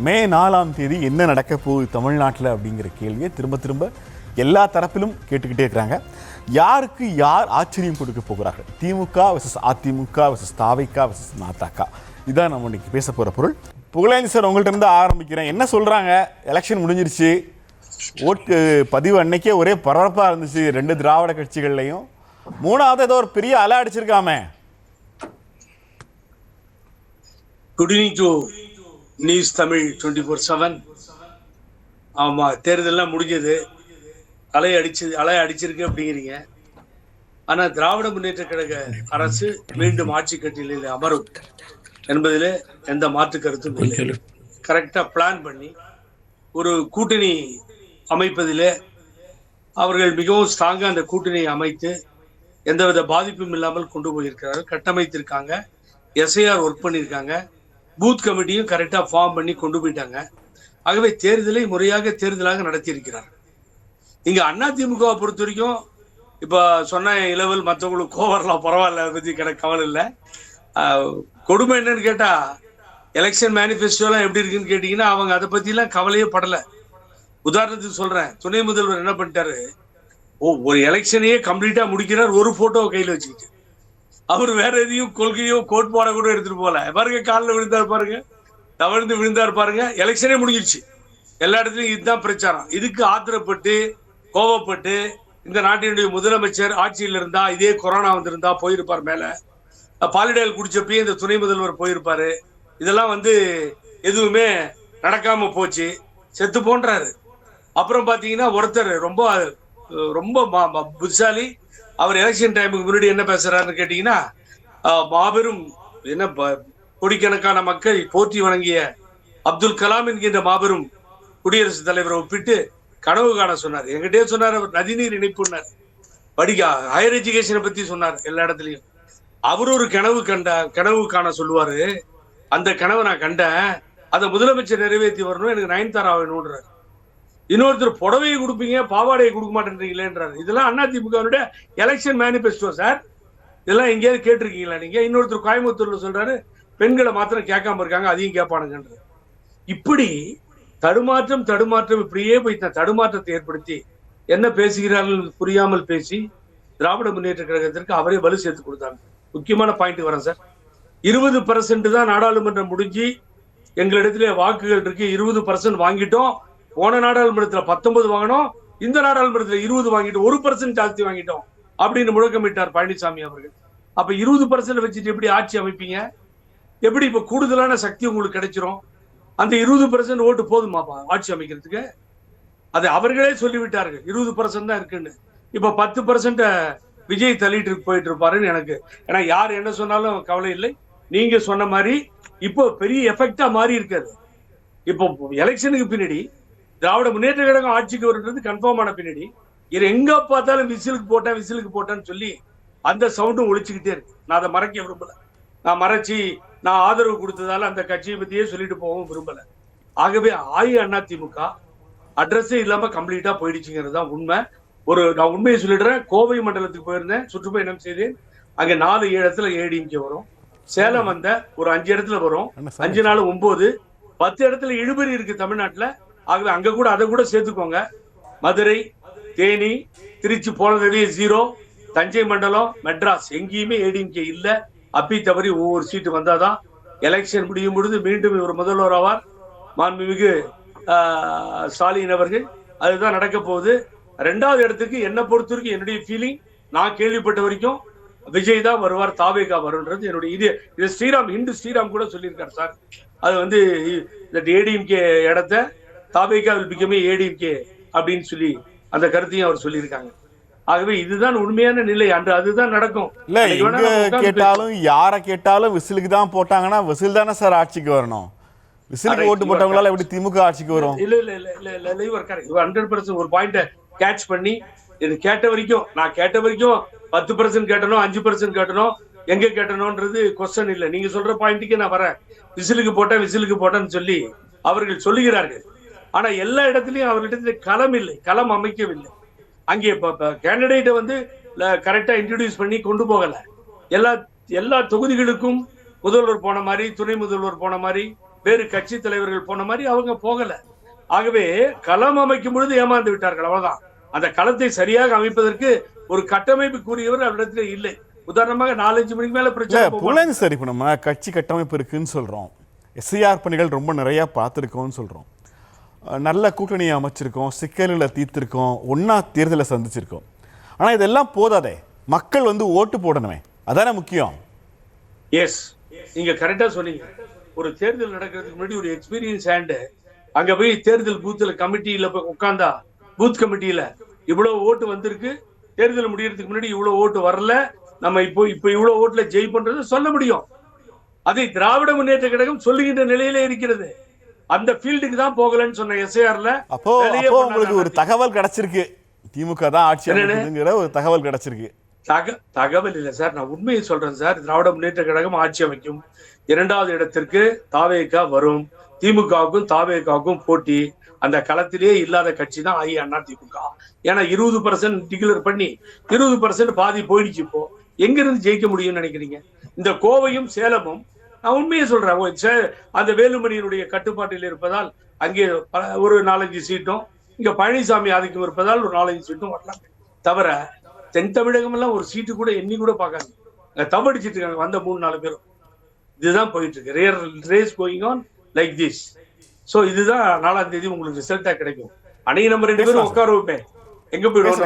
மே 4ஆம் தேதி என்ன நடக்க போகுது தமிழ்நாட்டில் அப்படிங்கிற கேள்வியை திரும்ப திரும்ப எல்லா தரப்பிலும் கேட்டுக்கிட்டே இருக்கிறாங்க. யாருக்கு யார் ஆச்சரியம் கொடுக்க போகிறார்கள்? திமுக வெர்சஸ் அதிமுக வெர்சஸ் தாவைக்கா வெர்சஸ் நாத்தாக்கா, இதுதான் நம்ம இன்னைக்கு பேச போகிற பொருள். புகழேந்தி சார், உங்கள்கிட்ட இருந்து ஆரம்பிக்கிறேன். என்ன சொல்கிறாங்க? எலெக்ஷன் முடிஞ்சிருச்சு, ஓட்டு பதிவு அன்னைக்கே ஒரே பரபரப்பாக இருந்துச்சு ரெண்டு திராவிட கட்சிகள்லையும். மூணாவது ஏதோ ஒரு பெரிய அலை அடிச்சிருக்காமே. Good evening to news Tamil 24/7. ஆமா, தேர்தல்லாம் முடிஞ்சது, அலை அடிச்சிருக்கு அப்படிங்கிறீங்க. ஆனா திராவிட முன்னேற்ற கழக அரசு மீண்டும் ஆட்சி கட்டிலில் அமரும் என்பதில் எந்த மாற்று கருத்தும் இல்லை. கரெக்டா பிளான் பண்ணி ஒரு கூட்டணி அமைப்பதிலே அவர்கள் மிகவும் ஸ்ட்ராங்கா அந்த கூட்டணியை அமைத்து எந்தவித பாதிப்பும் இல்லாமல் கொண்டு போயிருக்கிறார்கள், கட்டமைத்திருக்காங்க. எஸ்ஐஆர் ஒர்க் பண்ணியிருக்காங்க, பூத் கமிட்டியும் கரெக்டா ஃபார்ம் பண்ணி கொண்டு போயிட்டாங்க. ஆகவே தேர்தலை முறையாக தேர்தலாக நடத்தியிருக்கிறார். இங்க அதிமுகவை பொறுத்த வரைக்கும் இப்ப சொன்ன இளவல் மற்றவங்களுக்கு கோவரலாம், பரவாயில்ல, அதை பத்தி எனக்கு கவலை இல்லை. கொடுமை என்னன்னு கேட்டா, எலெக்ஷன் மேனிஃபெஸ்டோ எல்லாம் எப்படி இருக்குன்னு கேட்டீங்கன்னா அவங்க அதை பத்தி எல்லாம் கவலையே படல. உதாரணத்துக்கு சொல்றேன், துணை முதல்வர் என்ன பண்ணிட்டாரு, ஒரு எலெக்ஷனையே கம்ப்ளீட்டா முடிக்கிறார் ஒரு போட்டோவை கையில வச்சுக்கிட்டு. அவர் வேற எதையும் கொள்கையோ கோட்பாட கூட எடுத்துட்டு போல. பாருங்க, காலில் விழுந்தார் பாருங்க, தவழ்ந்து விழுந்தார் பாருங்க, எலெக்ஷனே முடிஞ்சிருச்சு. எல்லா இடத்துலயும் இதுதான் பிரச்சாரம். இதுக்கு ஆத்திரப்பட்டு கோவப்பட்டு இந்த நாட்டினுடைய முதலமைச்சர் ஆட்சியில் இருந்தா இதே கொரோனா வந்திருந்தா போயிருப்பார் மேல. பாலிடல் குடிச்சப்பயே இந்த துணை முதல்வர் போயிருப்பாரு. இதெல்லாம் எதுவுமே நடக்காம போச்சு, செத்து போன்றாரு. அப்புறம் பாத்தீங்கன்னா ஒருத்தர் ரொம்ப ரொம்ப புத்திசாலி, அவர் எலெக்ஷன் டைமுக்கு முன்னாடி என்ன பேசுறாருன்னு கேட்டீங்கன்னா, மாபெரும் என்ன கோடிக்கணக்கான மக்கள் போற்றி வழங்கிய அப்துல் கலாம் என்கின்ற மாபெரும் குடியரசுத் தலைவரை ஒப்பிட்டு கனவு காண சொன்னார். எங்கிட்டே சொன்னார், அவர் நதிநீர் இணைப்புன்னார், ஹையர் எஜுகேஷனை பத்தி சொன்னார். எல்லா இடத்துலயும் அவர் ஒரு கனவு காண சொல்லுவாரு. அந்த கனவை நான் கண்டேன், அதை முதலமைச்சர் நிறைவேற்றி வரணும், எனக்கு நயன்தாரா வேணும்ன்றார். இன்னொருத்தர் புடவையை கொடுப்பீங்க, பாவாடையை கொடுக்க மாட்டேன்றீங்களேன்றார். இதெல்லாம் அதிமுகவுடைய எலெக்ஷன் மேனிபெஸ்டோ சார், இதெல்லாம் எங்கேயாவது கேட்டிருக்கீங்களா நீங்க? இன்னொருத்தர் கோயம்புத்தூர்ல சொல்றாரு, பெண்களை மாத்திரம் கேட்காம இருக்காங்க, அதையும் கேட்பானுங்கன்ற. இப்படி தடுமாற்றம் இப்படியே போய் தடுமாற்றத்தை ஏற்படுத்தி என்ன பேசுகிறார்கள் புரியாமல் பேசி திராவிட முன்னேற்ற கழகத்திற்கு அவரே வலு சேர்த்து கொடுத்தாங்க. முக்கியமான பாயிண்ட் வரேன் சார். 20% தான் நாடாளுமன்றம் முடிஞ்சு எங்களிடத்துல வாக்குகள் இருக்கு, 20% வாங்கிட்டோம். போன நாடாளுமன்றத்துல 19 வாங்கினோம், இந்த நாடாளுமன்றத்துல 20 வாங்கிட்டோம், 1% ஜாஸ்தி வாங்கிட்டோம் அப்படின்னு முழக்கமிட்டார் பழனிசாமி அவர்கள். அப்ப 20% வச்சுட்டு எப்படி ஆட்சி அமைப்பீங்க? எப்படி இப்ப கூடுதலான சக்தி உங்களுக்கு கிடைச்சிரும்? அந்த 20% ஓட்டு போதுமாப்பா ஆட்சி அமைக்கிறதுக்கு? அதை அவர்களே சொல்லிவிட்டார்கள், 20% தான் இருக்குன்னு. இப்ப 10% விஜய் தள்ளிட்டு போயிட்டு இருப்பாருன்னு எனக்கு. ஏன்னா யார் என்ன சொன்னாலும் கவலை இல்லை. நீங்க சொன்ன மாதிரி இப்போ பெரிய எஃபெக்டா மாறி இருக்காது. இப்போ எலெக்ஷனுக்கு பின்னாடி திராவிட முன்னேற்ற கழகம் ஆட்சிக்கு வருன்றது கன்ஃபார்ம் ஆன பின்னாடி இது எங்க பார்த்தாலும் விசிலுக்கு போட்டேன்னு சொல்லி அந்த சவுண்டும் ஒழிச்சுக்கிட்டே இருக்கு. நான் அதை மறைக்க விரும்பல. நான் ஆதரவு கொடுத்ததால அந்த கட்சியை பத்தியே சொல்லிட்டு போகவும் விரும்பல. ஆகவே அதிமுக அட்ரஸே இல்லாம கம்ப்ளீட்டா போயிடுச்சுங்கிறது தான் உண்மை. நான் உண்மையை சொல்லிடுறேன். கோவை மண்டலத்துக்கு போயிருந்தேன், சுற்றுப்பயணம் செய்தேன். அங்க 4 இடத்துல ஏடிஎம்கே வரும். சேலம் ஒரு 5 இடத்துல வரும். 5 நாள் 9, 10 இடத்துல இழுபறி இருக்கு தமிழ்நாட்டுல. ஆகவே அங்க கூட அதை கூட சேர்த்துக்கோங்க. மதுரை, தேனி, திருச்சி போனதே 0, தஞ்சை மண்டலம், மெட்ராஸ் எங்கேயுமே ஏடிஎம்கே இல்ல. அப்பி தவறி ஒவ்வொரு சீட்டு வந்தாதான் எலெக்ஷன் முடியும் பொழுது மீண்டும் இவர் முதல்வர் ஆவார், மாண்புமிகு ஸ்டாலின் அவர்கள். அதுதான் நடக்க போகுது. 2வது இடத்துக்கு என்ன பொறுத்த வரைக்கும் என்னுடைய ஃபீலிங், நான் கேள்விப்பட்ட வரைக்கும் விஜய் தான் வருவார், தாவேகா வரும்ன்றது என்னுடைய இது ஸ்ரீராம் கூட சொல்லியிருக்காரு சார். அது ஏடிஎம்கே இடத்த தாவேகா வில் பிகம் ஏடிஎம்கே அப்படின்னு சொல்லி அந்த கருத்தையும் அவர் சொல்லியிருக்காங்க. ஆகவே இதுதான் உண்மையான நிலை, அன்று அதுதான் நடக்கும். இல்ல, எங்க கேட்டாலும் யாரை கேட்டாலும் விசிலுக்கு தான் போட்டாங்கன்னா விசில் தானே சார் ஆட்சிக்கு வரணும். விசிலுக்கு ஓட்டு போட்டவங்களால எப்படி திமுக ஆட்சிக்கு வரும்? இல்ல 100% ஒரு பாயிண்ட கேட்ச் பண்ணி நான் கேட்ட வரைக்கும் 10% கேட்டனோ 5% கேட்டனோ எங்க கேட்டனோன்றது கொஸ்டின் இல்ல. நீங்க சொல்ற பாயிண்ட்டுக்கு நான் வரேன். விசிலுக்கு போட்டேன்னு சொல்லி அவர்கள் சொல்லுகிறார்கள். ஆனா எல்லா இடத்துலயும் அவர்களிடத்துல களம் இல்லை, களம் அமைக்கவில்லை. அங்கே கேண்டிடேட்டை கரெக்டா இன்ட்ரோடியூஸ் பண்ணி கொண்டு போகல. எல்லா தொகுதிகளுக்கும் முதல்வர் போன மாதிரி, துணை முதல்வர் போன மாதிரி, வேறு கட்சி தலைவர்கள் போன மாதிரி அவங்க போகல. ஆகவே களம் அமைக்கும் பொழுது ஏமாந்து விட்டார்கள், அவ்வளவுதான். அந்த களத்தை சரியாக அமைப்பதற்கு ஒரு கட்டமைப்பு கூறியவர் அவரிடத்துல இல்லை. உதாரணமாக 4-5 மணிக்கு மேல பிரச்சனை புலன் சார். இப்போ நம்ம கட்சி கட்டமைப்பு இருக்குன்னு சொல்றோம், எஸ்ஐஆர் பணிகள் ரொம்ப நிறைய பார்த்துருக்கோம்னு சொல்றோம், நல்ல கூட்டணியை அமைச்சிருக்கோம், சிக்கல்களை தீர்த்திருக்கோம், ஒன்னா தேர்தலை சந்திச்சிருக்கோம். ஆனா இதெல்லாம் போதாதே, மக்கள் வந்து ஓட்டு போடணுமே, அதானே முக்கியம். எஸ், நீங்க கரெக்டா சொன்னீங்க. ஒரு தேர்தல் நடக்கிறதுக்கு முன்னாடி ஒரு எக்ஸ்பீரியன்ஸ் ஹேண்ட் அங்க போய் தேர்தல் பூத்துல கமிட்டியில போய் உட்கார்ந்தா, பூத் கமிட்டியில இவ்வளவு ஓட்டு வந்திருக்கு, தேர்தல் முடியறதுக்கு முன்னாடி இவ்வளவு ஓட்டு வரல, நம்ம இப்போ இவ்வளவு ஓட்டுல ஜெய் பண்றது சொல்ல முடியும். அதை திராவிட முன்னேற்ற கழகம் சொல்லுகின்ற நிலையில இருக்கிறது. அந்த ஃபீல்டுக்கு தான் போகலன்னு சொன்ன எஸ்ஐஆர்ல. அப்போ உங்களுக்கு ஒரு தகவல் கிடைச்சிருக்கு, திமுக தான் ஆட்சி அமைக்குதுங்கிற ஒரு தகவல் கிடைச்சிருக்கு. தகவல் இல்ல சார், நான் உண்மையை சொல்றேன் சார். திராவிட முன்னேற்ற கழகம் ஆட்சி அமைக்கும், 2வது இடத்திற்கு தாவேகா வரும், திமுகவுக்கும் தாவேகாவுக்கும் போட்டி. அந்த களத்திலேயே இல்லாத கட்சி தான் அதிமுக. ஏன்னா 20% டிக்ளேர் பண்ணி 20% பாதி போயிடுச்சு. இப்போ எங்க இருந்து ஜெயிக்க முடியும்னு நினைக்கிறீங்க? இந்த கோவையும் சேலமும், நான் உண்மையை சொல்றேன், அந்த வேலுமணியினுடைய கட்டுப்பாட்டில் இருப்பதால் அங்கே ஒரு 4-5 சீட்டும், இங்க பழனிசாமி ஆதிக்கம் இருப்பதால் ஒரு 4-5 சீட்டும் வரலாம். தவிர தென் தமிழகம் எல்லாம் ஒரு சீட்டு கூட எண்ணி கூட பார்க்காங்க, தவடிச்சிட்டு இருக்காங்க வந்த 3-4 பேரும். இதுதான் போயிட்டு இருக்கு, race going on like this. So இதுதான் 4ஆம் தேதி உங்களுக்கு ரிசல்ட்டா கிடைக்கும். அன்னைக்கு நம்ம 2 பேரும் உட்கார வைப்பேன், எங்க போயிடுவோம்.